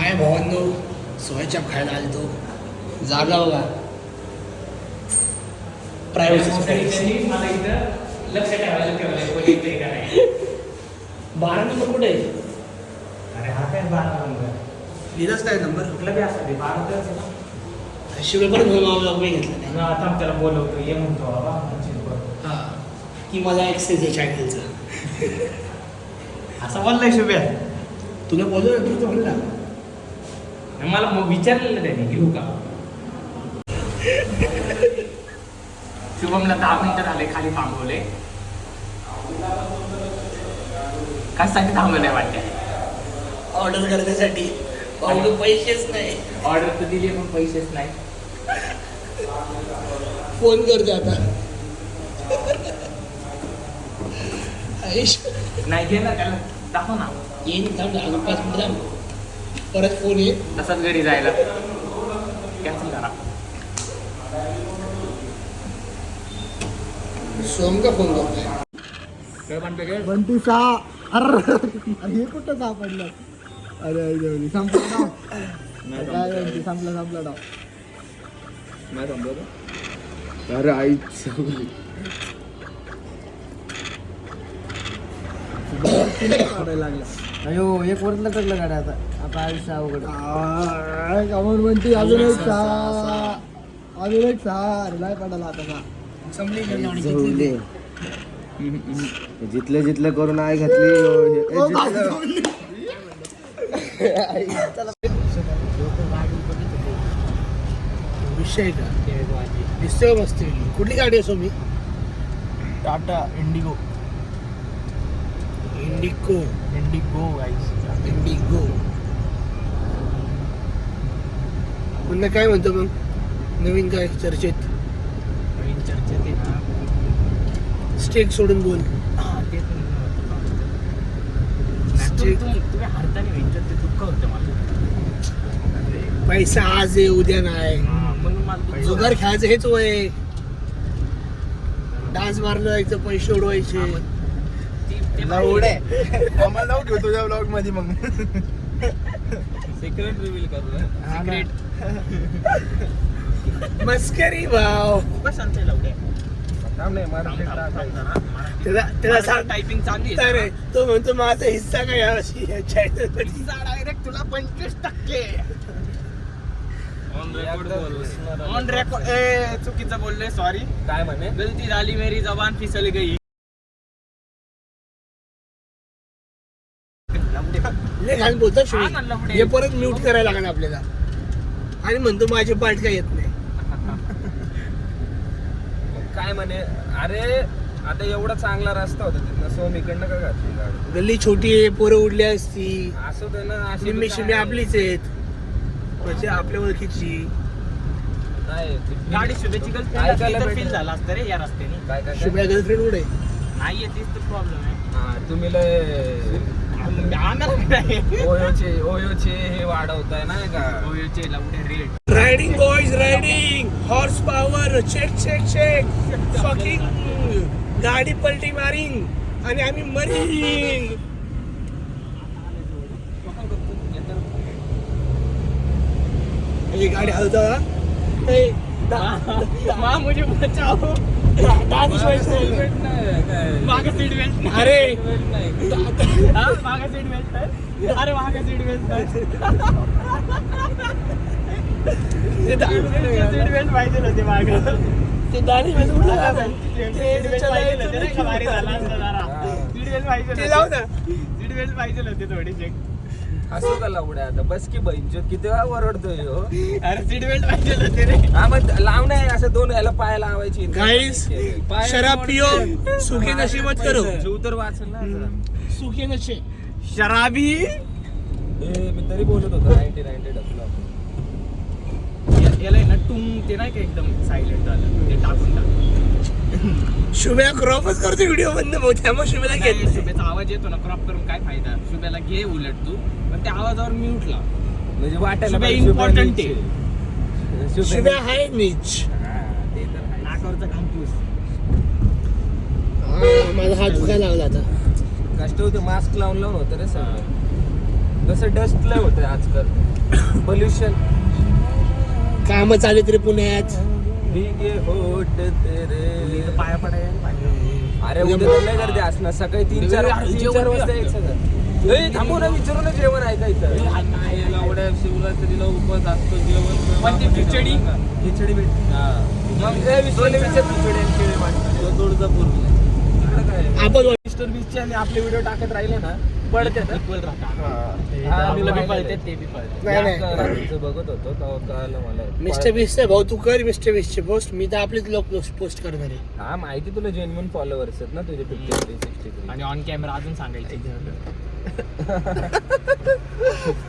हाय भावांनो, सोयाचाप खायला आलतो. जागा बघा. प्रायव्हसी मला इथं लक्ष ठेवायला ठेवलंय कोणी इथे का नाही. 12 नंबर कुठे आहे? अरे हा काय 12 नंबर लिहिलंच काय नंबर? कुठला बी असं ते 12 तरच आहे ना. शिवाय पण मी घेतलं नाही. आता त्याला बोलवतो ये म्हणतो बाबा हा की मला ॲक्सेस आहे चॅनलचं. असं बोललाय शुभ्या. तुला बोलू ना, तू म्हणला मला मग विचारलेलं त्याने घेऊ का. शुभमला 10 मिनिटं झाले खाली थांबवले. कशासाठी थांबवले वाटते? ऑर्डर करण्यासाठी. ऑर्डर पैसेच नाही. ऑर्डर तर दिली पण पैसेच नाही. फोन करते आता. नाही घे ना त्याला दाखव ना. येईन थांब, अजून 5 मिनिट थांब. परत फोन येईल. तसंच घरी जायला कॅन्सल करा. सोम का फोन करतोय? काय म्हणते काय? बंटी सहा. अरे हे कुठं सापडलं? अरे संपला डाव. काय बंटी संपला डाव. नाही थांबलो. अरे आई लागला. अयो एक वर्ष लटकलं गाड्या आता आयुष्य अवघड. कमन बंटी अजून एक सहा. अरे नाही पडाला आता का संपली जितलं करून आई घातली. विषय का दिसतोय बसते. कुठली गाडी असो मी? टाटा इंडिगो. इंडिको. म्हणलं काय म्हणतो मग? नवीन काय चर्चेत? नवीन चर्चेत आहे ना. स्टेक सोडून बोल. ते तुम्ही हरताना वेंचर ते दुःख होतं मला. पैसा आज आहे उद्या नाही. म्हणून मला जुगार खेळायचं हेच वय. डान्स मारलं जायचं, पैसे उडवायचे. आम्हाला नाव घेऊ तुझ्या ब्लॉग मध्ये मग. सिक्रेट रिव्हील करू. सिक्रेट मस्करी भाव. बस आणते लावडे. त्याला सांग टायपिंग चांगली तर तो म्हणतो माझा हिस्सा काय यावर्षी या चॅनल मध्ये. डायरेक्ट तुला 25%. On record. चुकीचं बोललोय, सॉरी. काय म्हणे? गलती झाली, मेरी जबान फिसल गई. लय घाण बोलतो हा शिवी. ना, लफडे. हे परत म्यूट करायला लागणार आपल्याला. आणि म्हणतो माझे पार्ट काय येत नाही. काय म्हणे? अरे आता एवढा चांगला रस्ता होता तिथनं सोम इकडनं का घातली गाडी? गल्ली छोटी आहे, पोरं उडली असती. असं ते ना अशी निम्मी शिमी आपलीच आहेत. म्हणजे आपल्या ओळखीची. नाही गाडी शुभेची ऐकायला गलती फील भेटलं. झाला असतं रे या रस्त्याने. काय काय शुभ्या गर्लफ्रेंड उडे. नाही तीच तर प्रॉब्लेम आहे. हा, तुम्ही लय ओयोचे हे वाढवताय नाही का? ओयोचे लावडे rate. Riding boys riding. Horse power check. Fucking गाडी पलटी मारिंग आणि आम्ही मरिंग. ही गाडी हलता. माँ मुझे बचाओ. दानिश मागे सीट बेल्ट. अरे मागे सीट बेल्ट आहे. अरे मागे सीट बेल्ट आहे. सीट बेल्ट पाहिजे होते मागे. ते दानिश उडला का? सीट बेल्ट पाहिजे होते नाही का? भारी झाला असता जरा. सीट बेल्ट पाहिजे ते होते. जाऊ ना. सीट बेल्ट पाहिजे होते थोडीशी. असं का लावड्या आता? बस की बहिंचो किती वेळा ओरडतोय हो. अरे सीट बेल्ट पाहिजे होते रे. हा मग लाव नाही असं दोन ह्याला पाय लावायची. Guys, पाय शराब मोडते. पियो, सुखी नशी मत करो. जीव तर वाचल ना जरा. सुखी नशे. शराबी. मी तरी बोलत होतो 90 ढकलू आपण. याला आहे ना टुंग ते नाही का एकदम सायलेंट झालं ते टाकून टाक. शुभ्या क्रॉपच करतो व्हिडिओ बंद भाऊ. त्यामुळे शुभ्याला घेत नाही. शुभेचा आवाज येतो ना क्रॉप करून काय फायदा. शुभेला घे उलट तू पण त्या आवाजावर म्यूट ला. म्हणजे वाटायला शुभ्या पाहिजे important शुभ्या आहे. नीच. शुभ्या आहे नीच. हा, ते तर आहे. नाकावरचा कांपूस. माझा हात दुखायला लागला आता. कष्ट होते मास्क लावून होतं रे सगळं. कसं डस्ट लय होतंय आजकाल, पोल्युशन. काम चालू रे पुण्यात. भीगे होठ तेरे. इथं पाया पडायला पाहिजे. अरे उद्या तर लय गर्दी असणार सकाळी 3-4 वाजता यायचं. थांबू ना, विचारू ना जेवण आहे का इथं. एवढ्या शिवरात्रीला उपवास असतो जेवण. पण ती खिचडी खिचडी भेटते. मग ए विश्वले विचार खिचडी आणि केळी वाटतं. तुळजापूर तिकडं काय आहे? आपण मिस्टर बीचचे आणि आपले व्हिडिओ टाकत राहिले ना पडते ना. इक्वल राहतात. हा, मी आपलं बी पाहिलेलं पळते आहे. ते बी पळते. नाही, नाही. रात्रीचं बघत होतो तेव्हा कळालं मला. मिस्टर बीस्ट भाऊ तू कर मिस्टर बीस्टचे पोस्ट. मी तर आपलेच लोक पोस्ट करणार आहे. हा माहिती तुला जेन्युइन फॉलोअर्स आहेत ना तुझे 53-63. आणि ऑन कॅमेरा अजून सांगायचे.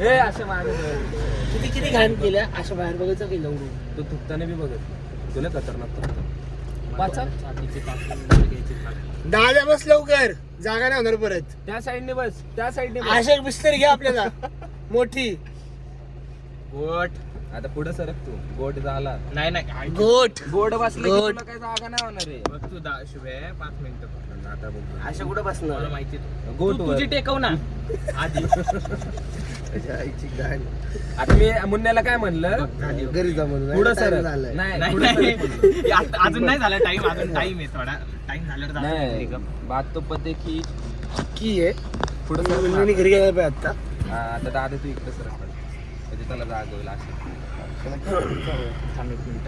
ए असे मागे किती किती घाण केल्या असं बाहेर बघायचं की लवडू. तू थुकताना बी बघत तुला खतरनाक थुकतं. पाचा छातीची कापून घ्यायची. दादा बस लवकर, जागा नाही होणार परत. त्या साईडने बस, त्या साईडने बस. अशा बिस्तर घ्या आपल्याला मोठी. गोट. आता पुढे सरक तू. गोट झाला. नाही नाही गोट गोड बसले की गोट. तुला काही जागा नाही होणार आहे. बघ तू शुभे 5 मिनिटं. आता बघ अशा कुठं मला बसणार. माहिती आहे. गोट तू तुझी टेकव ना आधी. आता मी मुन्न्याला काय म्हणलं, घरी जा म्हणून पुढं सरक. झालंय. नाही नाही, पुढं नाही. सरक म्हणलं. अजून नाही झाला टाइम. अजून टाइम आहे थोडा. टाइम झाल्यावर नाही जातो. बात तो पते की की आहे पुढे मुलांनी घरी गेला पाहिजे आता. आता दादा तू इकडे सरक म्हणजे त्याला जाग होईल असं. थांब एक मिनिट.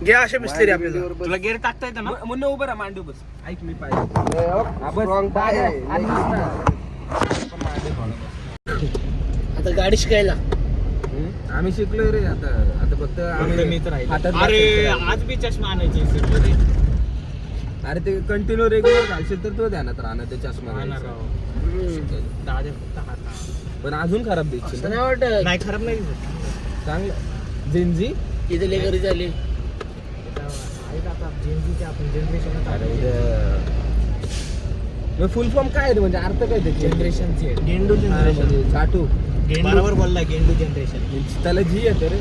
घ्या अशा बिस्तरी आपल्याला. तुला गेअर टाकता येतं ना. मुन्ना उभं राहा, मांडू बस. ऐक मी पाहिजे. Strong पाय आहे. आता गाडी शिकायला आम्ही शिकलोय रे. आता आता फक्त आम्ही मीच राहिलो. हातात अरे दाखवायचं. आज बी चष्मा आणायची विसरलो रे. अरे ते कंटिन्यू रेग्युलर घालशील तर तो ध्यानात राहणार ते चष्मा राहणार घालायचा. राव. दादा फक्त हात. पण अजून खराब दिसशील असं ना. नाही वाटत. नाही खराब नाही दिसत. चांगलं जिंजी. इथे लय घरी झाली. आहेत आता जेनजीचे आपण जनरेशन. अरे उद्या फुल फॉर्म काय रे, म्हणजे अर्थ काय त्याचे. Generation Z. गेंडू म्हणजे चाटू. बरोबर बोलला. गेंडू जनरेशन. त्याला जी येते रे.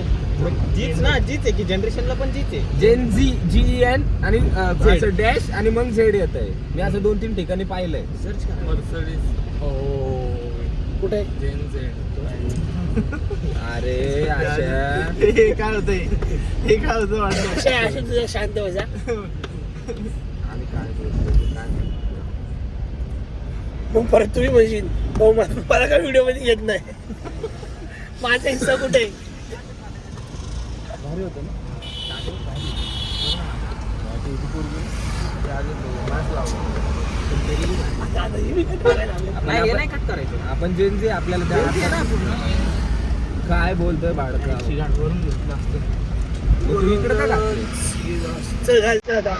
जीच ना. जीच आहे की जनरेशनला पण जीच आहे. जेन जी GEN आणि Z. असं डॅश आणि मग झेड येत आहे. मी असं 2-3 ठिकाणी पाहिलंय. सर्च करा. मर्सडीज. ओ कुठे जेन झेड. अरे अशा हे काय होतंय. हे काय होतं वाटतं. अशा अशा तुझ्या शांत बसा. आम्ही काय बोलतो काय नाही. मग परत तुम्ही म्हणशील हो मला काय व्हिडिओ मध्ये येत नाही. माझा हिस्सा कुठे. भारी होतं ना. आता हे मी cut करायला आलो. नाही हे नाही कट करायचं. आपण जेन जे आपल्याला काय बोलतोय बाळका. वरून घेतलं असतं. तू इकडे का घातली? चल घाल चल आता.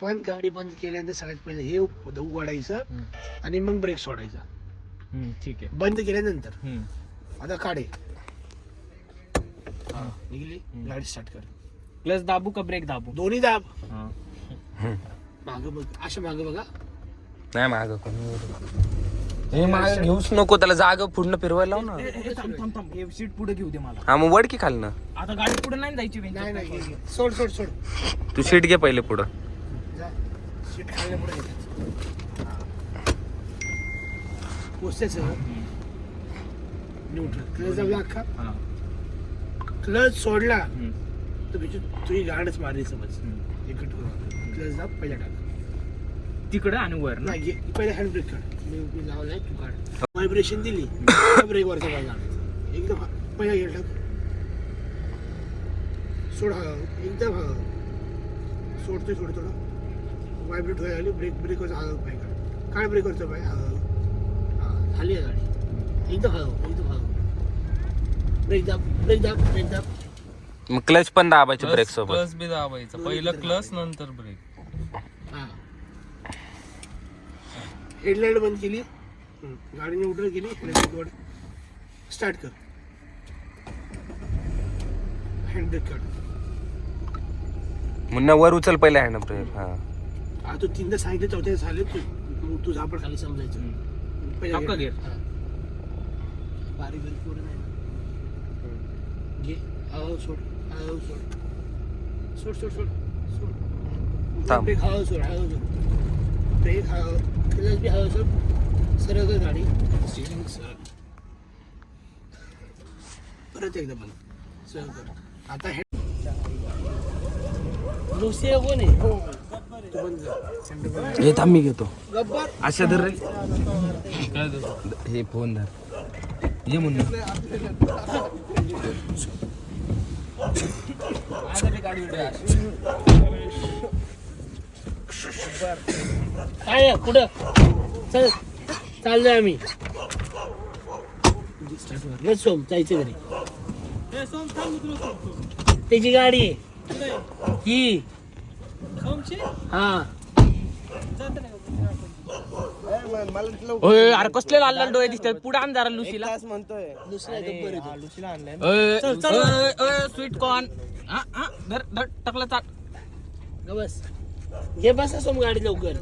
पण गाडी बंद केल्यानंतर सगळ्यात पहिले हे उघडायचं आणि मग ब्रेक सोडायचा. ठीक आहे. बंद केल्यानंतर आता काढे निघली गाडी स्टार्ट कर. प्लस दाबू का ब्रेक दाबू. दोन्ही दाब. माग बघ अशा माग बघा. नाही माग हे माग घेऊच नको, त्याला जागा पूर्ण फिरवायला लाव ना. थांब थांब थांब. हे सीट पुढे घेऊ दे मला. हा मग वड की खालनं. आता गाडी पुढे नाही जायची. नाही नाही घे. सोड सोड सोड. तू सीट घे पहिले पुढं. जा सीट खायला पुढे घेतात. पोस्टेच न्यूट्रल क्लच दाबला अख्खा. क्लच सोडला तर तुझी गाडच मारली समज. एक क्लच दाब पहिला टाक तिकडे आणि वर ना. नाही पहिले हँड ब्रेक काढ. मी लावलाय तू काढ. व्हायब्रेशन दिली ब्रेक वरचा पाय काढायचा. एकदम पहिला गेअर टाक. सोड हा एकदम हा सोडतोय थोडं थोडं. व्हायब्रेट व्हायला लागली. ब्रेकवरचा हा पाय काढ. काढ ब्रेकवरचा पाय. हा झाली आहे गाडी. एकदम हा एकदम हा. ब्रेक दाब ब्रेक दाब ब्रेक दाब. मग क्लच पण दाबायचे ब्रेक सोबत. क्लच बी दाबायचं, पहिलं क्लच नंतर ब्रेक. हा हेडलाईट बंद केली, गाडी न्यूट्रल केली, हेडलाईट स्टार्ट कर, हँड ब्रेक काढ. मुन्ना वर उचल पहिले हँड ब्रेक. हा हा तू तीनदा सांगितलं, चौथ्या झाले तू झापड खाली समजायचं. पहिला अख्खा gear. gear. हा. बारीक बारीक पोरं नाही ना. घे हळूहळू सोड, हळूहळू सोड, सोड सोड सोड सोड. थांब. ब्रेक हळूहळू सोड, हळूहळू सोड. ब्रेक हळूहळू, क्लच बी हळूहळू सोड. सरळ कर गाडी, स्टीअरिंग सरळ. परत एकदा बंद, सरळ कर. आता हे दुसरे कोण आहे? तू बंद कर. सेंटर बंद. हे थांब मी घेतो. गब्बर अशा धर रे. काय तो? हे फोन धर. ये मुन्ना. काय आहे? कुठं चल, चाललोय आम्ही. ये सोम, जायचं घरी. त्याची गाडी आहे ही. हा ओय, अरे कसले लाल लाल डोळे दिसतात. पुढे आण जरा लुसीला. म्हणतोय दुसऱ्या गब्बर आहे तो. लुसीला आणलाय. Sweet corn. हा हा धर धर टाकलं चाक. ग बस, घे बसा सोम गाडी लवकर.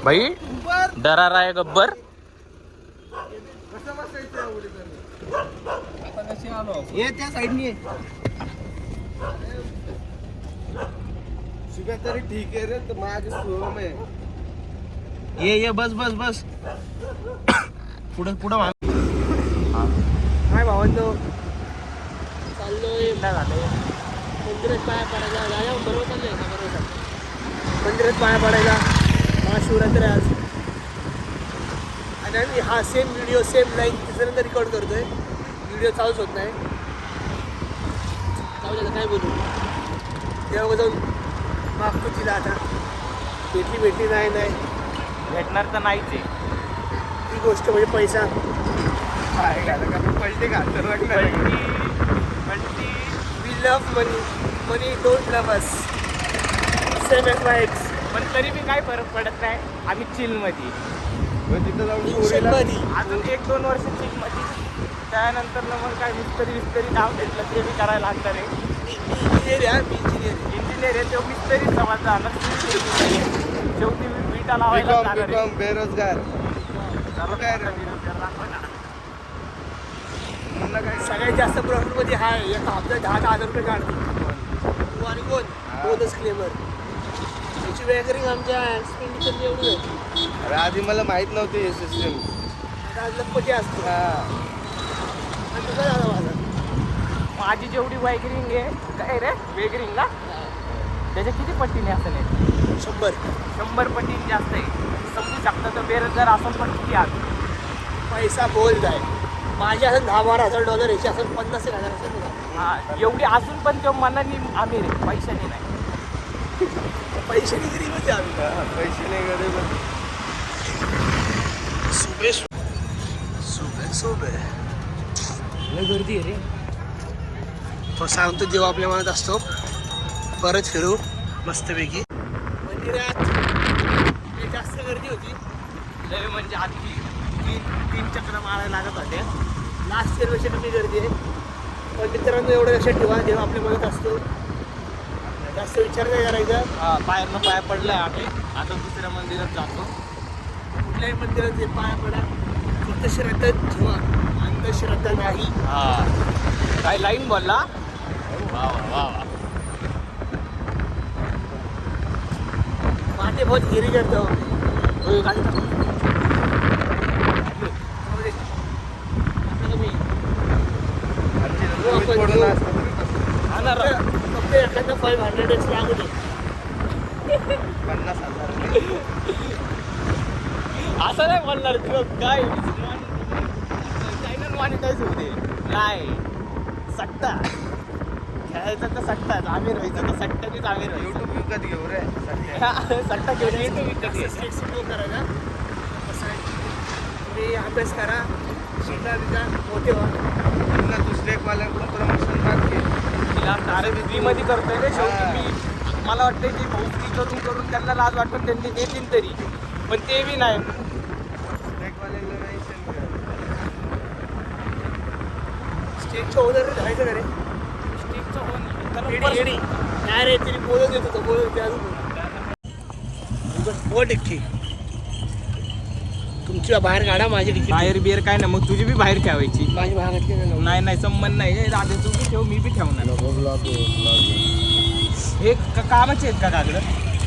भाई डरा रहा है गब्बर. ये त्या साईडनी शिव्या तरी ठीक आहे रे, तर माझे सोम आहे. ये बस बस बस. पुढं पुढं काय भावांनो, चाललोय. मंदिरात पाया पडायला जाऊया. बरोबर चाललोय का? बरोबर चाललोय. मंदिरात पाया पडायला. महाशिवरात्री आज. आणि आम्ही हा सेम व्हिडिओ सेम लाईन तिसऱ्यांदा रेकॉर्ड करतोय. व्हिडिओ चालूच होत नाही. चालू झालं काय बोलू. तेव्हा जाऊन मागतो तिला आता. भेटली नाही भेटणार तर नाहीच आहे. ती गोष्ट म्हणजे पैसा. पैसे घालतो we love money, money don't love us. Same as my ex. पण तरी बी काही फरक पडत नाही. आम्ही चिल मध्ये तिथं जाऊन मध्ये अजून 1-2 वर्ष चिल मध्ये. त्यानंतर मग काय मिस्त्री नाव घेतलं ते बी करायला लागणार आहे. इंजिनियर आहे. मी इंजिनियर आहे. इंजिनियर आहे तो मिस्त्री समाज झाला. शेवटी विटा लावायला लागणार आहे. बेरोजगार. काय सगळ्यात जास्त प्रॉफिटमध्ये हा आहे. एका हप्त्यात 10,000 रुपये काढतो. तू आणि कोण? Bonus claimer. त्याची वॅगरिंग आमच्या एक्सपेंडिचर एवढी आहे. अरे आधी मला माहित नव्हती हे सिस्टम. आज लपटी असतो. आणि तुझा झाला माझा. माझी जेवढी वॅगरिंग आहे काय रे वेगरिंग ना त्याच्या किती पट्टीने असं नाही 100 पट्टीने जास्त आहे. समजू शकता तर बेरोजगार असं पण किती आहे. पैसा बोल जाय. माझे असेल $10,000-12,000, याचे असेल 50,000 असेल. हा एवढी असून पण तो मनाने आम्ही रे पैशाने नाही. पैशाने गरीबच आहे आम्ही. पैसे नाही गरीब. सुबे लय गर्दी आहे रे. तो सांगतो जेव्हा आपल्या मनात असतो. परत फिरू मस्तपैकी. मंदिरात जास्त गर्दी होती. लय म्हणजे आधी 3 चक्र मारायला लागत होते. लास्ट इयरपेक्षा कमी गर्दी आहे. पण मित्रांनो एवढं लक्षात ठेवा, जेव्हा आपल्या मनात असतो जास्त विचार नाही करायचा. पायानं पाया पडलाय आम्ही. आता दुसऱ्या मंदिरात जातो. कुठल्याही मंदिरात जे पाया पडा, फक्त श्रद्धा ठेवा, अंधश्रद्धा नाही. हा काय लाईन बोलला. वा वा वा. माते बहुत गिरी करतो. गाडी टाक. फक्त एखादा 500 लागू दे. 50,000. असं नाही बोलणार तू. काय चॅनल मॉनिटाईज होऊ दे. नाही सट्टा खेळायचा तर सट्टाच. आम्ही राहायचं तर सट्ट्यानेच आम्ही राहायचं. युट्यूब विकत घेऊ रे. सट्टा घेऊन युट्यूब विकत घे. स्टेट सिटी करा ना. कसं आहे, तुम्ही अभ्यास करा, शिकला तिचा मोठे व्हा. पुन्हा दुसऱ्या एक वाल्यांकडून प्रमोशन मागते. फ्री मध्ये करतोय रे शेवटी मी. मला वाटतं की भाऊ फ्री करून करून त्यांना लाज वाटून त्यांनी देतील तरी, पण ते बी नाही. ब्रेकवाल्यांना नाही send करत. स्टेजचं ओनर राहायचं का रे? स्टिकचं होऊन त्याला येडी परत- येडी. नाही रे तिने बोलत येत होतं, बोलत होते अजून हो टिक्की तुमची बाहेर काढा, माझी टिक्की बाहेर बिअर काय नाही, मग तुझी बी बाहेर ठेवायची. माझी बाहेर नाही नाही संबंध नाही. ए, दादा तू बी ठेव, मी बी ठेवणार. हे कामाचे आहेत का कागद?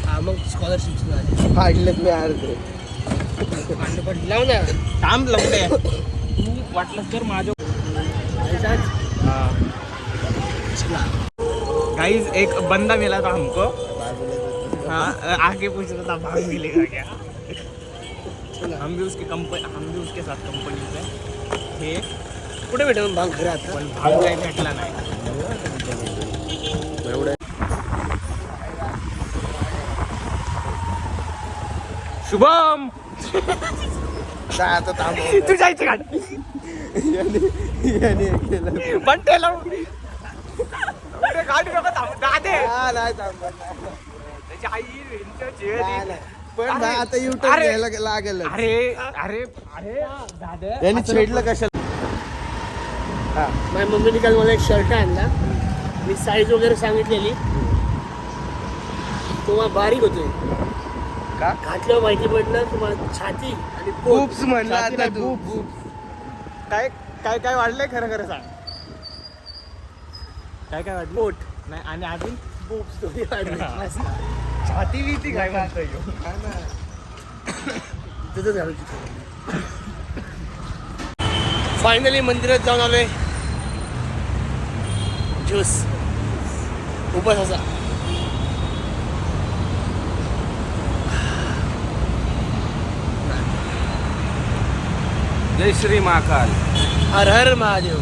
हा मग स्कॉलरशिपचं झाले. फाडलेत मी अर्धे. लाव ना. थांब लवडे. तू वाटलं तर माझ्या गाइस एक बंदा मिला था हमको. हाँ, आगे पूछ रहा था भाग मिलेगा क्या. हम भी उसके साथ कंपनी पे हे, कुठे भेटेल भांग खरं आता? पण भाग काही भेटला नाही. शुभम आता थांबव. तू जायचं का याने केलं. पण त्याला गाडी नको थांब दादे. हा, नाही थांबत. त्याची आई यांच्या नाही, चेहरी. नाही. पण अरे, आता युटर्न अरे. घ्यायला लागेल. अरे अरे अरे दादा यांनी छेडलं कशाला? माझ्या मम्मीने काल मला एक शर्ट आणला. मी साईज वगैरे सांगितलेली. तुम्हाला बारीक होतोय का? घातल्यावर माहिती पडलं तुम्हाला छाती आणि पोट. खूप म्हणलं छाती आता नाही, तू. काय काय काय वाढलंय खरं खरं सांग. काय काय वाढलं पोट नाही आणि अजून बोब्स दोन्ही वाढले. मस्त. छाती बिती काय म्हणतोय तिथं झालं. फायनली मंदिरात जाऊन आलोय. ज्यूस उपासाचा. जय श्री महाकाल. हर हर महादेव.